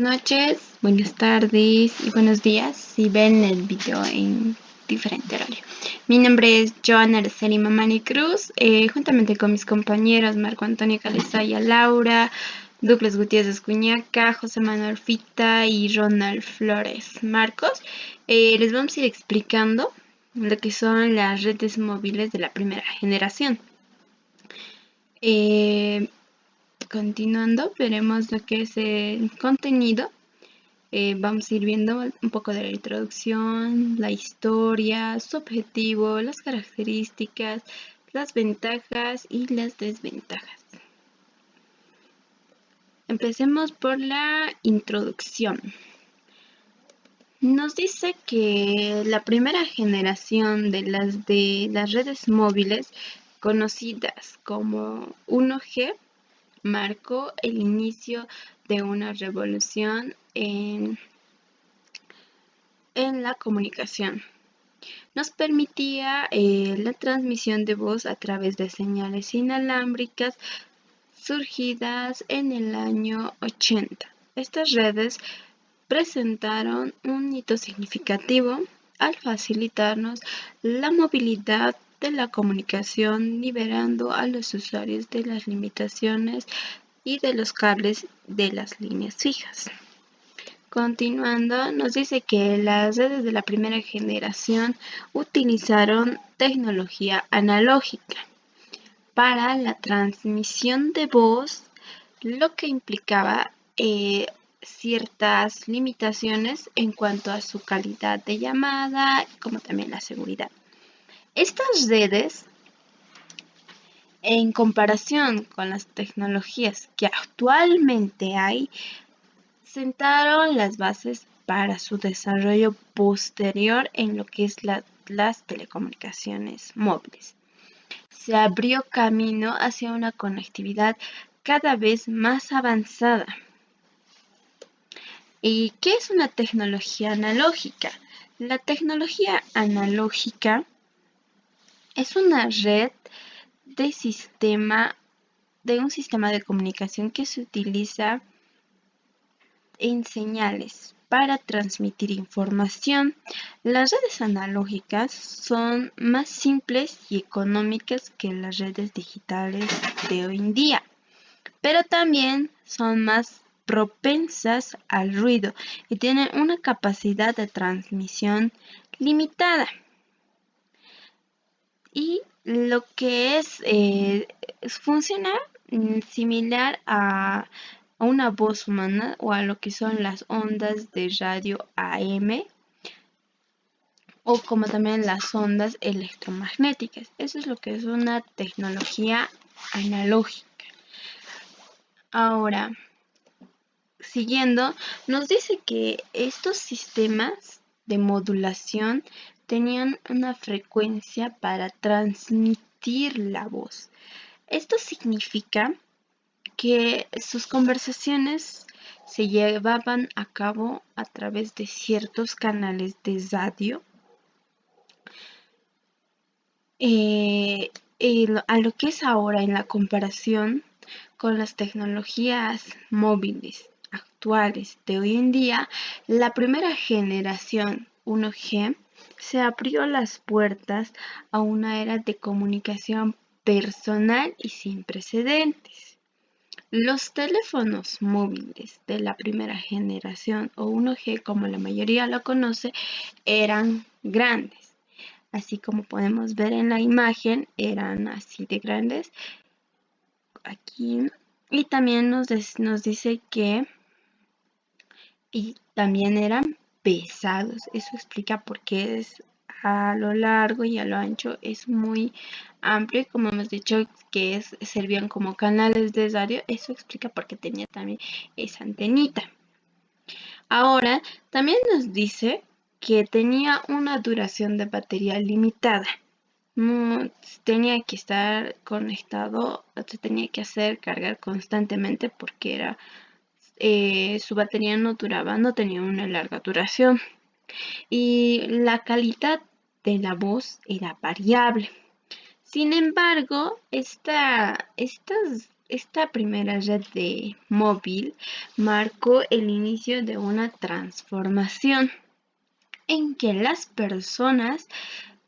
noches, buenas tardes y buenos días si ven el video en diferente horario. Mi nombre es Joana Araceli Mamani Cruz, juntamente con mis compañeros Marco Antonio Calesaya Laura, Douglas Gutiérrez Escuñaca, José Manuel Fita y Ronald Flores Marcos, les vamos a ir explicando lo que son las redes móviles de la primera generación. Continuando, veremos lo que es el contenido. Vamos a ir viendo un poco de la introducción, la historia, su objetivo, las características, las ventajas y las desventajas. Empecemos por la introducción. Nos dice que la primera generación de las redes móviles conocidas como 1G marcó el inicio de una revolución en la comunicación. Nos permitía la transmisión de voz a través de señales inalámbricas surgidas en el año 80. Estas redes presentaron un hito significativo al facilitarnos la movilidad de la comunicación, liberando a los usuarios de las limitaciones y de los cables de las líneas fijas. Continuando, nos dice que las redes de la primera generación utilizaron tecnología analógica para la transmisión de voz, lo que implicaba ciertas limitaciones en cuanto a su calidad de llamada, como también la seguridad. Estas redes, en comparación con las tecnologías que actualmente hay, sentaron las bases para su desarrollo posterior en lo que es las telecomunicaciones móviles. Se abrió camino hacia una conectividad cada vez más avanzada. ¿Y qué es una tecnología analógica? La tecnología analógica es una red de un sistema de comunicación que se utiliza en señales para transmitir información. Las redes analógicas son más simples y económicas que las redes digitales de hoy en día, pero también son más propensas al ruido y tienen una capacidad de transmisión limitada. Y lo que funciona similar a una voz humana o a lo que son las ondas de radio AM o como también las ondas electromagnéticas. Eso es lo que es una tecnología analógica. Ahora, siguiendo, nos dice que estos sistemas de modulación tenían una frecuencia para transmitir la voz. Esto significa que sus conversaciones se llevaban a cabo a través de ciertos canales de radio. A lo que es ahora en la comparación con las tecnologías móviles actuales de hoy en día, la primera generación 1G se abrió las puertas a una era de comunicación personal y sin precedentes. Los teléfonos móviles de la primera generación o 1G, como la mayoría lo conoce, eran grandes. Así como podemos ver en la imagen, eran así de grandes. Aquí. Y también nos dice que también eran pesados. Eso explica por qué es a lo largo y a lo ancho es muy amplio, y como hemos dicho que servían como canales de radio. Eso explica por qué tenía también esa antenita. Ahora también nos dice que tenía una duración de batería limitada. No tenía que estar conectado, se tenía que hacer cargar constantemente porque su batería no tenía una larga duración. Y la calidad de la voz era variable. Sin embargo, estas Esta primera red de móvil marcó el inicio de una transformación en que las personas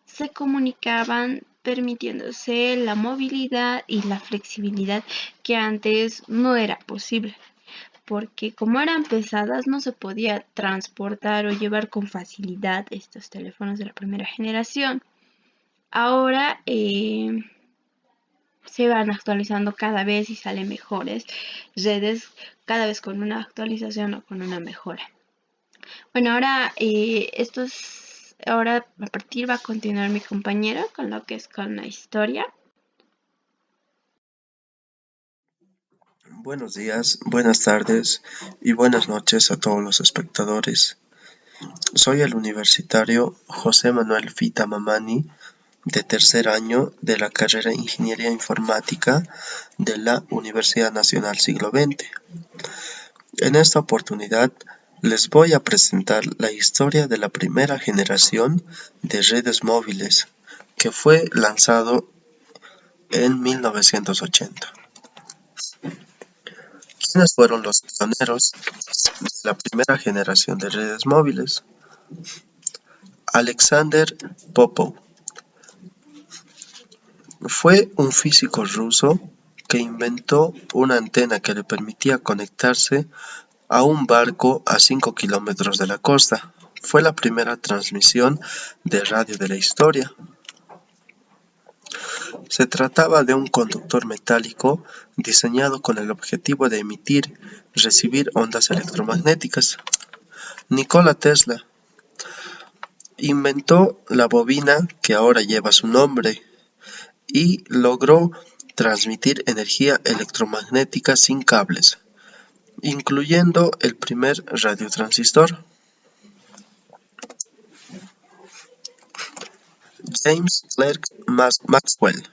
se comunicaban permitiéndose la movilidad y la flexibilidad que antes no era posible, porque como eran pesadas no se podía transportar o llevar con facilidad estos teléfonos de la primera generación. Ahora se van actualizando cada vez y salen mejores redes, cada vez con una actualización o con una mejora. Bueno, ahora a partir va a continuar mi compañero con lo que es con la historia. Buenos días, buenas tardes y buenas noches a todos los espectadores. Soy el universitario José Manuel Fita Mamani, de tercer año de la carrera Ingeniería Informática de la Universidad Nacional Siglo XX. En esta oportunidad les voy a presentar la historia de la primera generación de redes móviles, que fue lanzado en 1980. ¿Quiénes fueron los pioneros de la primera generación de redes móviles? Alexander Popov fue un físico ruso que inventó una antena que le permitía conectarse a un barco a 5 kilómetros de la costa. Fue la primera transmisión de radio de la historia. Se trataba de un conductor metálico diseñado con el objetivo de recibir ondas electromagnéticas. Nikola Tesla inventó la bobina que ahora lleva su nombre y logró transmitir energía electromagnética sin cables, incluyendo el primer radiotransistor. James Clerk Maxwell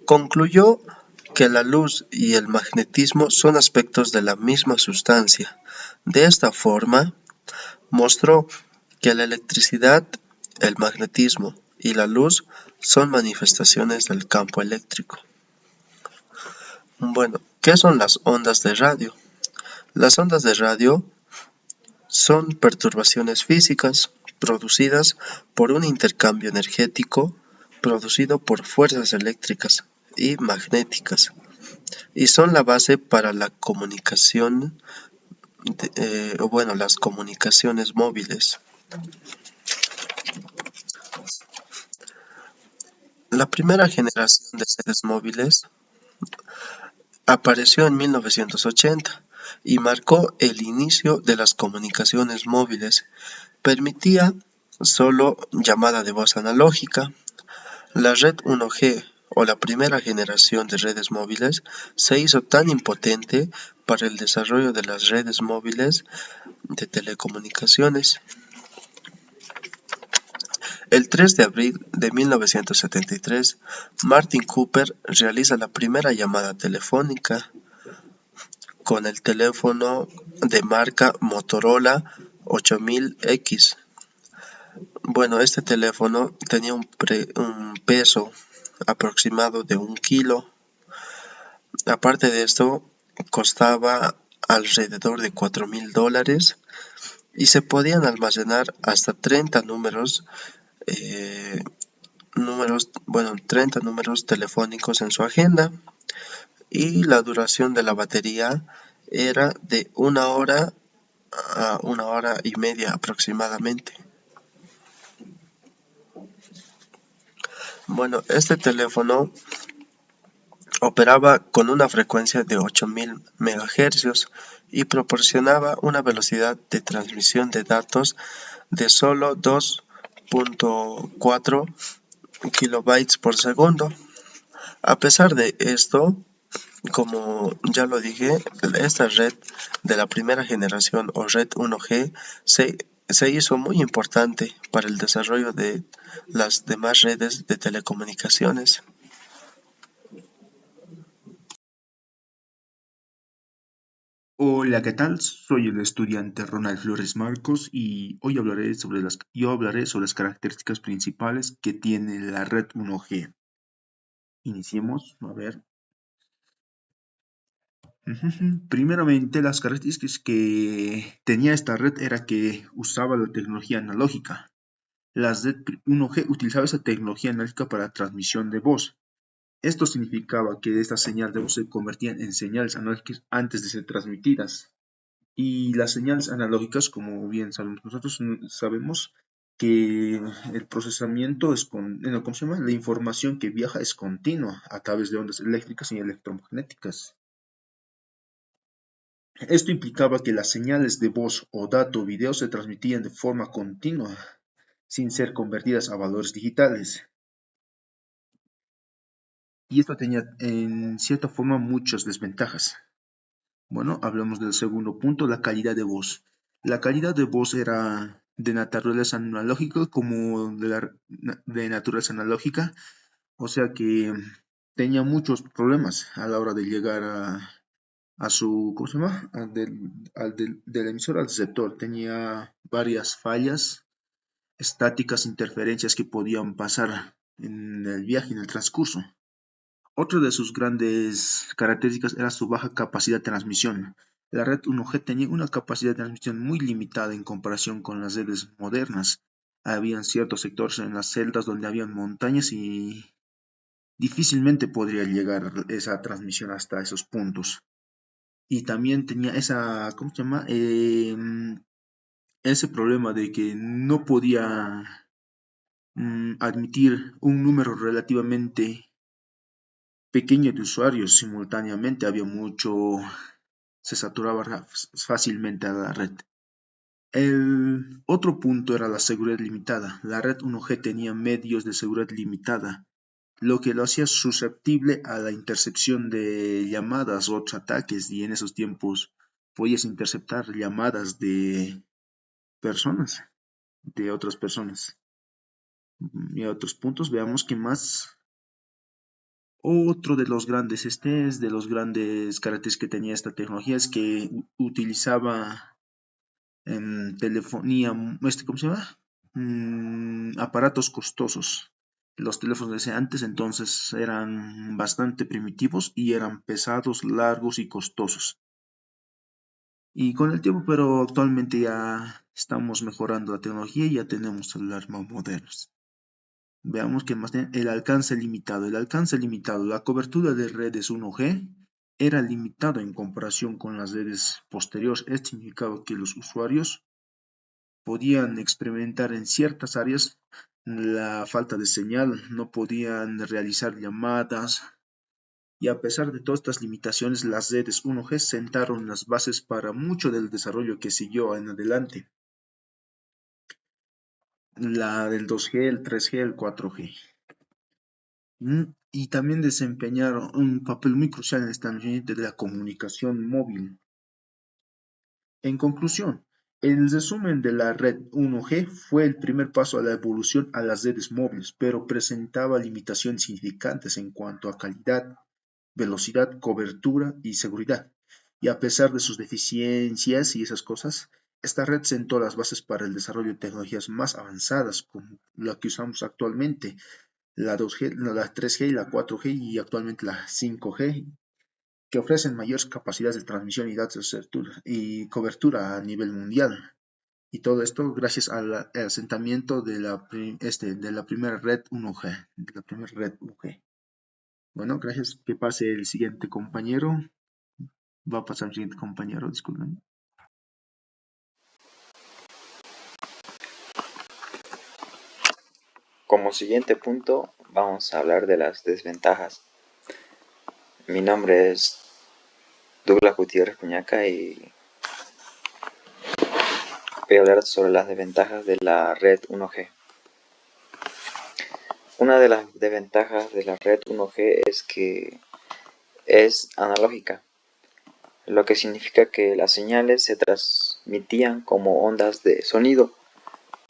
concluyó que la luz y el magnetismo son aspectos de la misma sustancia. De esta forma, mostró que la electricidad, el magnetismo y la luz son manifestaciones del campo eléctrico. Bueno, ¿qué son las ondas de radio? Las ondas de radio son perturbaciones físicas producidas por un intercambio energético producido por fuerzas eléctricas y magnéticas y son la base para la comunicación, las comunicaciones móviles. La primera generación de redes móviles apareció en 1980 y marcó el inicio de las comunicaciones móviles. Permitía solo llamada de voz analógica. La red 1G o la primera generación de redes móviles se hizo tan impotente para el desarrollo de las redes móviles de telecomunicaciones. El 3 de abril de 1973, Martin Cooper realiza la primera llamada telefónica con el teléfono de marca Motorola 8000X. Bueno, este teléfono tenía un peso aproximado de 1 kilo. Aparte de esto, costaba alrededor de $4000 y se podían almacenar hasta 30 30 números telefónicos en su agenda y la duración de la batería era de 1 hora a 1 hora y media aproximadamente. Bueno, este teléfono operaba con una frecuencia de 8000 MHz y proporcionaba una velocidad de transmisión de datos de solo 2.4 kilobytes por segundo. A pesar de esto, como ya lo dije, esta red de la primera generación o red 1G se hizo muy importante para el desarrollo de las demás redes de telecomunicaciones. Hola, ¿qué tal? Soy el estudiante Ronald Flores Marcos y hoy hablaré sobre las características principales que tiene la red 1G. Iniciemos, a ver. Primeramente, las características que tenía esta red era que usaba la tecnología analógica. La red 1G utilizaba esa tecnología analógica para transmisión de voz. Esto significaba que estas señales de voz se convertían en señales analógicas antes de ser transmitidas. Y las señales analógicas, como bien sabemos nosotros, sabemos que el procesamiento es ¿cómo se llama? La información que viaja es continua a través de ondas eléctricas y electromagnéticas. Esto implicaba que las señales de voz o dato o video se transmitían de forma continua, sin ser convertidas a valores digitales. Y esto tenía en cierta forma muchas desventajas. Bueno, hablamos del segundo punto, la calidad de voz. La calidad de voz era de naturaleza analógica como de naturaleza analógica, o sea que tenía muchos problemas a la hora de llegar a su, ¿cómo se llama? Del emisor al receptor. Tenía varias fallas estáticas, interferencias que podían pasar en el viaje, en el transcurso. Otra de sus grandes características era su baja capacidad de transmisión. La red 1G tenía una capacidad de transmisión muy limitada en comparación con las redes modernas. Habían ciertos sectores en las celdas donde habían montañas y difícilmente podría llegar esa transmisión hasta esos puntos. Y también tenía esa, ¿cómo se llama? Ese problema de que no podía admitir un número relativamente pequeño de usuarios simultáneamente. Se saturaba fácilmente a la red. El otro punto era la seguridad limitada. La red 1G tenía medios de seguridad limitada, lo que lo hacía susceptible a la intercepción de llamadas o otros ataques, y en esos tiempos podías interceptar llamadas de personas, de otras personas. Y a otros puntos, veamos qué más. Otro de los grandes de los grandes caracteres que tenía esta tecnología es que utilizaba telefonía, ¿cómo se llama? Aparatos costosos. Los teléfonos de antes entonces eran bastante primitivos y eran pesados, largos y costosos. Y con el tiempo, pero actualmente ya estamos mejorando la tecnología y ya tenemos celulares más modernos. Veamos qué más tiene. El alcance limitado. El alcance limitado. La cobertura de redes 1G era limitado en comparación con las redes posteriores. Esto significaba que los usuarios podían experimentar en ciertas áreas la falta de señal, no podían realizar llamadas, y a pesar de todas estas limitaciones, las redes 1G sentaron las bases para mucho del desarrollo que siguió en adelante, la del 2G, el 3G, el 4G. Y también desempeñaron un papel muy crucial en el establecimiento de la comunicación móvil. En conclusión, el resumen de la red 1G fue el primer paso a la evolución a las redes móviles, pero presentaba limitaciones significantes en cuanto a calidad, velocidad, cobertura y seguridad. Y a pesar de sus deficiencias y esas cosas, esta red sentó las bases para el desarrollo de tecnologías más avanzadas como la que usamos actualmente, la 2G, la 3G y la 4G y actualmente la 5G, que ofrecen mayores capacidades de transmisión y datos y cobertura a nivel mundial. Y todo esto gracias al asentamiento de de la primera red 1G, de la primera red 1G. Bueno, gracias. Que pase el siguiente compañero. Va a pasar el siguiente compañero, disculpen. Como siguiente punto, vamos a hablar de las desventajas. Mi nombre es Douglas Gutiérrez Puñaca y voy a hablar sobre las desventajas de la red 1G. Una de las desventajas de la red 1G es que es analógica, lo que significa que las señales se transmitían como ondas de sonido.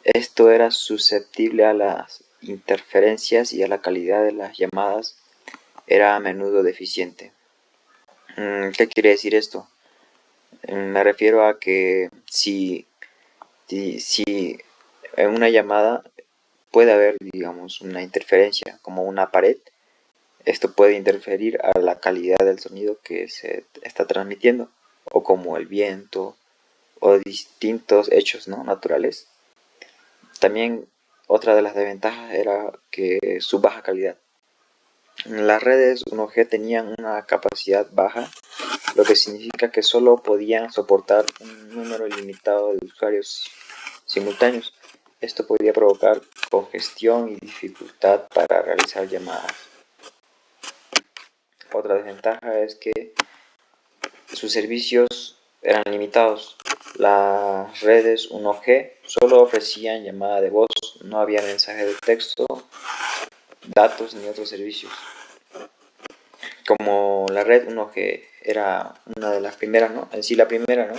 Esto era susceptible a las interferencias y a la calidad de las llamadas era a menudo deficiente. ¿Qué quiere decir esto? Me refiero a que si en una llamada puede haber, digamos, una interferencia como una pared, esto puede interferir a la calidad del sonido que se está transmitiendo, o como el viento o distintos hechos, ¿no?, naturales. También otra de las desventajas era que su baja calidad. Las redes 1G tenían una capacidad baja, lo que significa que solo podían soportar un número limitado de usuarios simultáneos. Esto podía provocar congestión y dificultad para realizar llamadas. Otra desventaja es que sus servicios eran limitados. Las redes 1G solo ofrecían llamada de voz, no había mensaje de texto, datos ni otros servicios. Como la red 1G era una de las primeras, ¿no?, en sí la primera, ¿no?,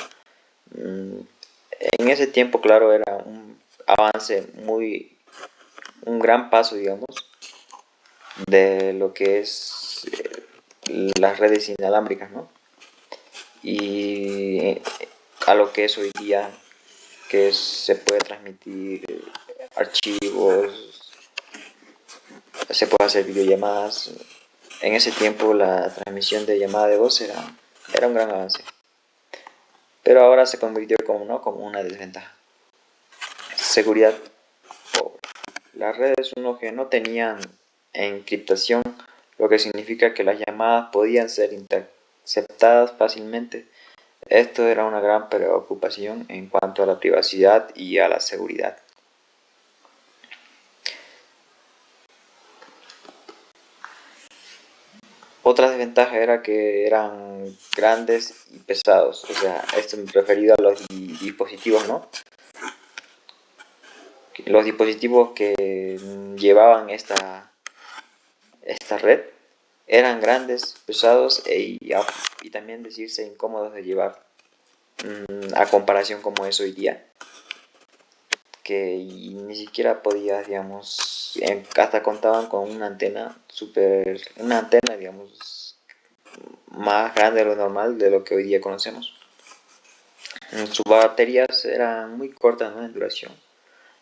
en ese tiempo, claro, era un avance un gran paso, digamos, de lo que es las redes inalámbricas, ¿no?, y a lo que es hoy día, que se puede transmitir archivos, se puede hacer videollamadas. En ese tiempo la transmisión de llamada de voz era un gran avance, pero ahora se convirtió como una desventaja. Seguridad pobre. Las redes 1G no tenían encriptación, lo que significa que las llamadas podían ser interceptadas fácilmente. Esto era una gran preocupación en cuanto a la privacidad y a la seguridad. Otra desventaja era que eran grandes y pesados, o sea, esto me referido a los dispositivos, ¿no? Los dispositivos que llevaban esta red eran grandes, pesados y también decirse incómodos de llevar, a comparación como es hoy día, que ni siquiera podía, digamos, hasta contaban con una antena, digamos, más grande de lo normal, de lo que hoy día conocemos. Sus baterías eran muy cortas, ¿no?, en duración.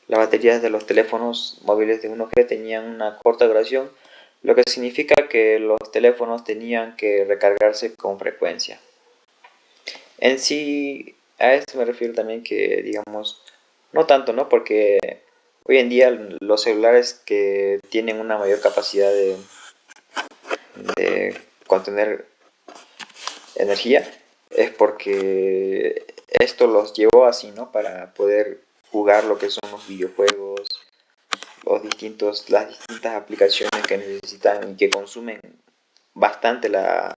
Las baterías de los teléfonos móviles de 1G tenían una corta duración, lo que significa que los teléfonos tenían que recargarse con frecuencia. En sí, a esto me refiero también que, digamos, no tanto, ¿no?, porque hoy en día los celulares que tienen una mayor capacidad de contener energía es porque esto los llevó así, ¿no?, para poder jugar lo que son los videojuegos, las distintas aplicaciones que necesitan y que consumen bastante la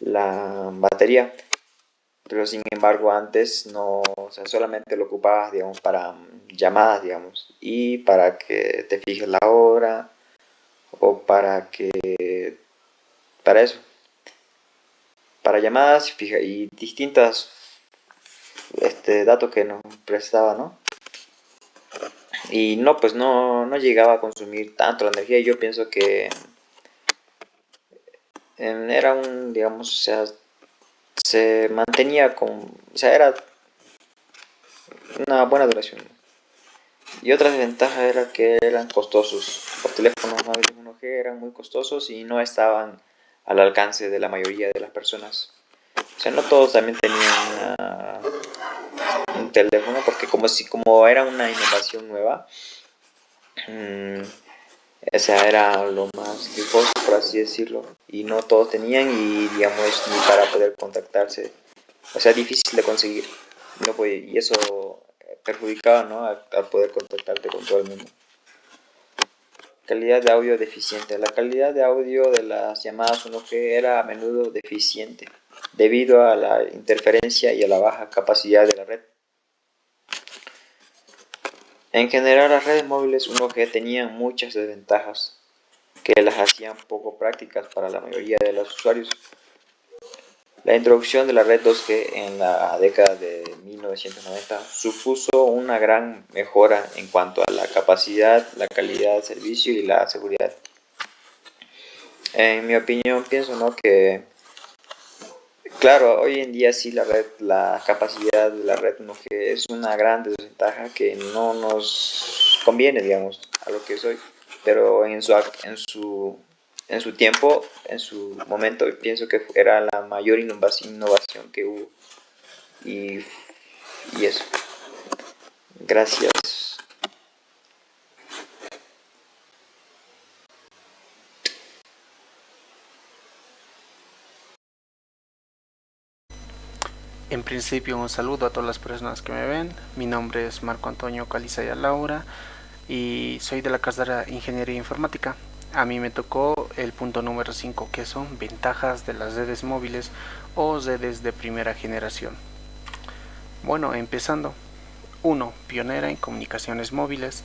batería. Pero sin embargo antes no, o sea, solamente lo ocupabas, digamos, para llamadas, digamos, y para que te fijes la hora, o para eso, para llamadas y distintos datos que nos prestaba, ¿no? Y no, pues no llegaba a consumir tanto la energía. Yo pienso que era digamos, o sea, se mantenía o sea, era una buena duración. Y otra desventaja era que eran costosos. Los teléfonos móviles 1G eran muy costosos y no estaban al alcance de la mayoría de las personas. O sea, no todos también tenían un teléfono, porque como era una innovación nueva, o sea, era lo más lujoso, por así decirlo, y no todos tenían, y digamos, ni para poder contactarse, o sea, difícil de conseguir, y eso perjudicaba, ¿no?, al poder contactarte con todo el mundo. Calidad de audio deficiente. La calidad de audio de las llamadas 1G era a menudo deficiente debido a la interferencia y a la baja capacidad de la red. En general, las redes móviles 1G tenían muchas desventajas que las hacían poco prácticas para la mayoría de los usuarios. La introducción de la red 2G en la década de 1990 supuso una gran mejora en cuanto a la capacidad, la calidad del servicio y la seguridad. En mi opinión, pienso, ¿no?, que claro, hoy en día sí la capacidad de la red 1G es una gran desventaja que no nos conviene, digamos, a lo que es hoy, pero en su en su tiempo, en su momento, pienso que era la mayor innovación que hubo. Y eso. Gracias. En principio, un saludo a todas las personas que me ven. Mi nombre es Marco Antonio Calizaya Laura y soy de la carrera de Ingeniería Informática. A mí me tocó el punto número 5, que son ventajas de las redes móviles o redes de primera generación. Bueno, empezando. 1. Pionera en comunicaciones móviles.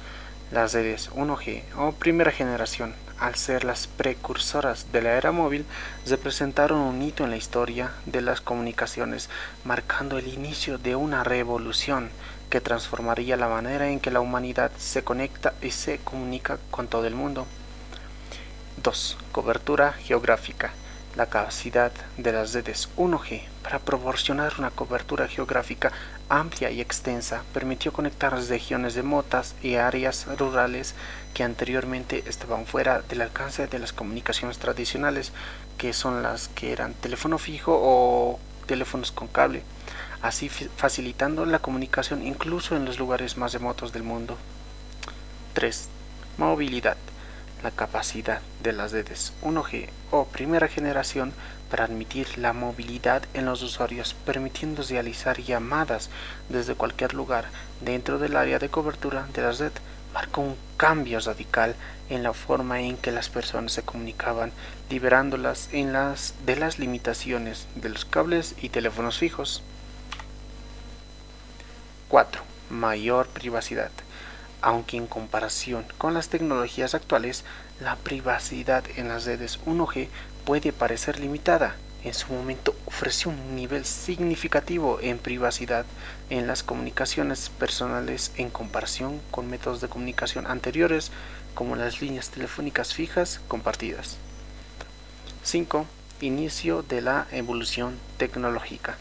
Las redes 1G o primera generación, al ser las precursoras de la era móvil, representaron un hito en la historia de las comunicaciones, marcando el inicio de una revolución que transformaría la manera en que la humanidad se conecta y se comunica con todo el mundo. 2. Cobertura geográfica. La capacidad de las redes 1G para proporcionar una cobertura geográfica amplia y extensa permitió conectar regiones remotas y áreas rurales que anteriormente estaban fuera del alcance de las comunicaciones tradicionales, que son las que eran teléfono fijo o teléfonos con cable, así facilitando la comunicación incluso en los lugares más remotos del mundo. 3. Movilidad. La capacidad de las redes 1G o primera generación para admitir la movilidad en los usuarios, permitiendo realizar llamadas desde cualquier lugar dentro del área de cobertura de la red, marcó un cambio radical en la forma en que las personas se comunicaban, liberándolas de las limitaciones de los cables y teléfonos fijos. 4. Mayor privacidad. Aunque en comparación con las tecnologías actuales, la privacidad en las redes 1G puede parecer limitada. En su momento ofreció un nivel significativo en privacidad en las comunicaciones personales en comparación con métodos de comunicación anteriores como las líneas telefónicas fijas compartidas. 5. Inicio de la evolución tecnológica.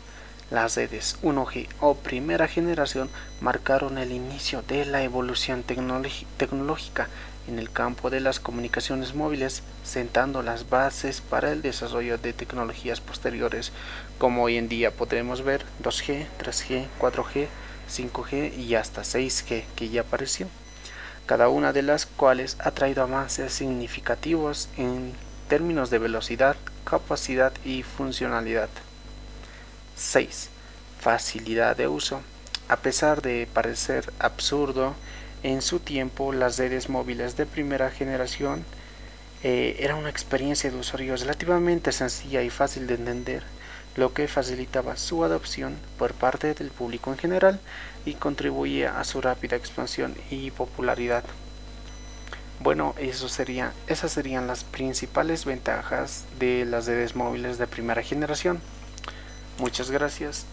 Las redes 1G o primera generación marcaron el inicio de la evolución tecnológica en el campo de las comunicaciones móviles, sentando las bases para el desarrollo de tecnologías posteriores, como hoy en día podremos ver 2G, 3G, 4G, 5G y hasta 6G que ya apareció, cada una de las cuales ha traído avances significativos en términos de velocidad, capacidad y funcionalidad. 6. Facilidad de uso. A pesar de parecer absurdo, en su tiempo las redes móviles de primera generación era una experiencia de usuario relativamente sencilla y fácil de entender, lo que facilitaba su adopción por parte del público en general y contribuía a su rápida expansión y popularidad. Bueno, esas serían las principales ventajas de las redes móviles de primera generación. Muchas gracias.